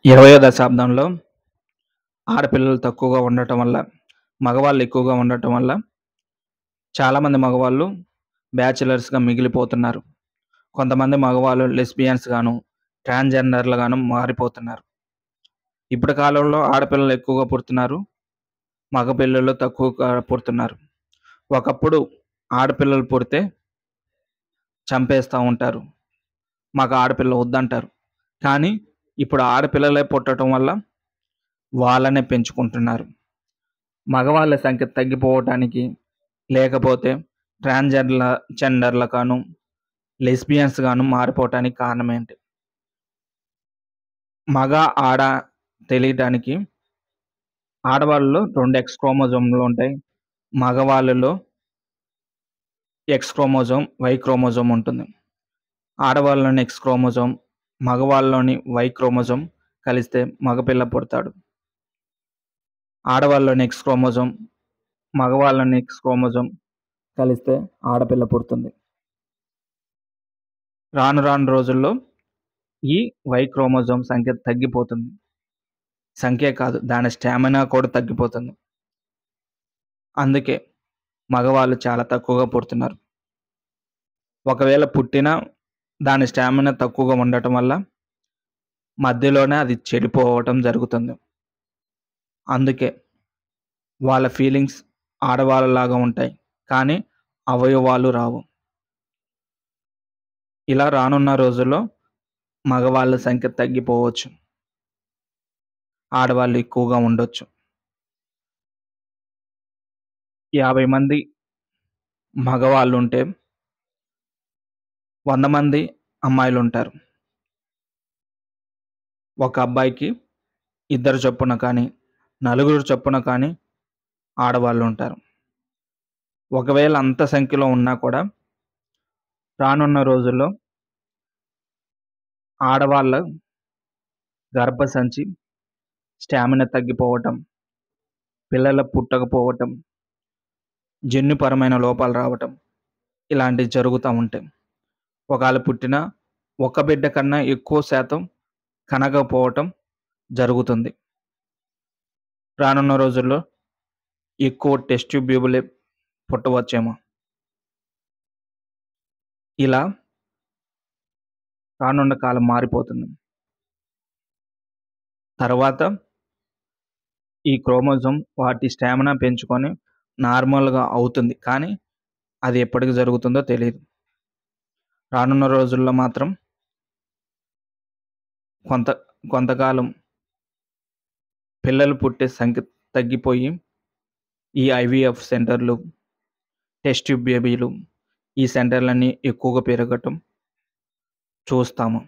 20వ దశాబ్దంలో ఆడపిల్లలు తక్కువగా ఉండటం వల్ల, మగవాళ్ళు ఎక్కువగా ఉండటం వల్ల చాలామంది మగవాళ్ళు బ్యాచిలర్స్‌గా మిగిలిపోతున్నారు. కొంతమంది మగవాళ్ళు లెస్బియన్స్ గాను, ట్రాన్స్‌జెండర్‌లు గాను మారిపోతున్నారు. ఇప్పటి కాలంలో ఆడపిల్లలు ఎక్కువగా పుడుతున్నారు. మగ పిల్లలు తక్కువగా పుడుతున్నారు. ఒకప్పుడు ఆడపిల్లలు పుడితే చంపేస్తా ఉంటారు. మాకు ఆడపిల్ల వద్దంటారు. కానీ ఇప్పుడు ఆడపిల్లలే పుట్టటం వల్ల వాళ్ళనే పెంచుకుంటున్నారు. మగవాళ్ళ సంఖ్య తగ్గిపోవటానికి, లేకపోతే జెండర్‌ల గాను, లెస్బియన్స్ గాను మారిపోవటానికి కారణమేంటి? మగ, ఆడ తెలియటానికి ఆడవాళ్ళలో 2 ఎక్స్ క్రోమోజోమ్‌లు ఉంటాయి. మగవాళ్ళలో ఎక్స్ క్రోమోజోమ్, వై క్రోమోజోమ్ ఉంటుంది. ఆడవాళ్ళలోని ఎక్స్ క్రోమోజోమ్, మగవాళ్ళలోని వై క్రోమోజోమ్ కలిస్తే మగపిల్ల పుడతాడు. ఆడవాళ్ళలోని ఎక్స్ క్రోమోజోమ్, మగవాళ్ళలోని ఎక్స్ క్రోమోజోమ్ కలిస్తే ఆడపిల్ల పుడుతుంది. రాను రాను రోజుల్లో ఈ వై క్రోమోజోమ్ సంఖ్య తగ్గిపోతుంది. సంఖ్యే కాదు, దాని స్టామినా కూడా తగ్గిపోతుంది. అందుకే మగవాళ్ళు చాలా తక్కువగా పుడుతున్నారు. ఒకవేళ పుట్టినా దాని స్టామినా తక్కువగా ఉండటం వల్ల మధ్యలోనే అది చెడిపోవటం జరుగుతుంది. అందుకే వాళ్ళ ఫీలింగ్స్ ఆడవాళ్ళలాగా ఉంటాయి. కానీ అవయవాలు రావు. ఇలా రానున్న రోజుల్లో మగవాళ్ళ సంఖ్య తగ్గిపోవచ్చు. ఆడవాళ్ళు ఎక్కువగా ఉండొచ్చు. 50 మంది మగవాళ్ళుంటే 100 మంది అమ్మాయిలుంటారు. ఒక అబ్బాయికి ఇద్దరు చొప్పున కానీ, నలుగురు చొప్పున కానీ ఆడవాళ్ళుంటారు. ఒకవేళ అంత సంఖ్యలో ఉన్నా కూడా రానున్న రోజుల్లో ఆడవాళ్ళ గర్భసంచి స్టామినా తగ్గిపోవటం, పిల్లలు పుట్టకపోవటం, జన్యుపరమైన లోపాలు రావటం ఇలాంటివి జరుగుతా ఉంటాయి. ఒకవేళ పుట్టిన ఒక బిడ్డ కన్నా ఎక్కువ శాతం కనకపోవటం జరుగుతుంది. రానున్న రోజుల్లో ఎక్కువ టెస్ట్ ట్యూబ్ బేబీలే పుట్టవచ్చేమో. ఇలా రానున్న కాలం మారిపోతుంది. తర్వాత ఈ క్రోమోజోమ్ వాటి స్టామినా పెంచుకొని నార్మల్‌గా అవుతుంది. కానీ అది ఎప్పటికి జరుగుతుందో తెలీదు. రానున్న రోజుల్లో మాత్రం కొంత కొంతకాలం పిల్లలు పుట్టే సంఖ్య తగ్గిపోయి ఈ ఐవీఎఫ్ సెంటర్‌లు, టెస్ట్ ట్యూబ్ బేబీలు ఈ సెంటర్‌లన్నీ ఎక్కువగా పెరగటం చూస్తాము.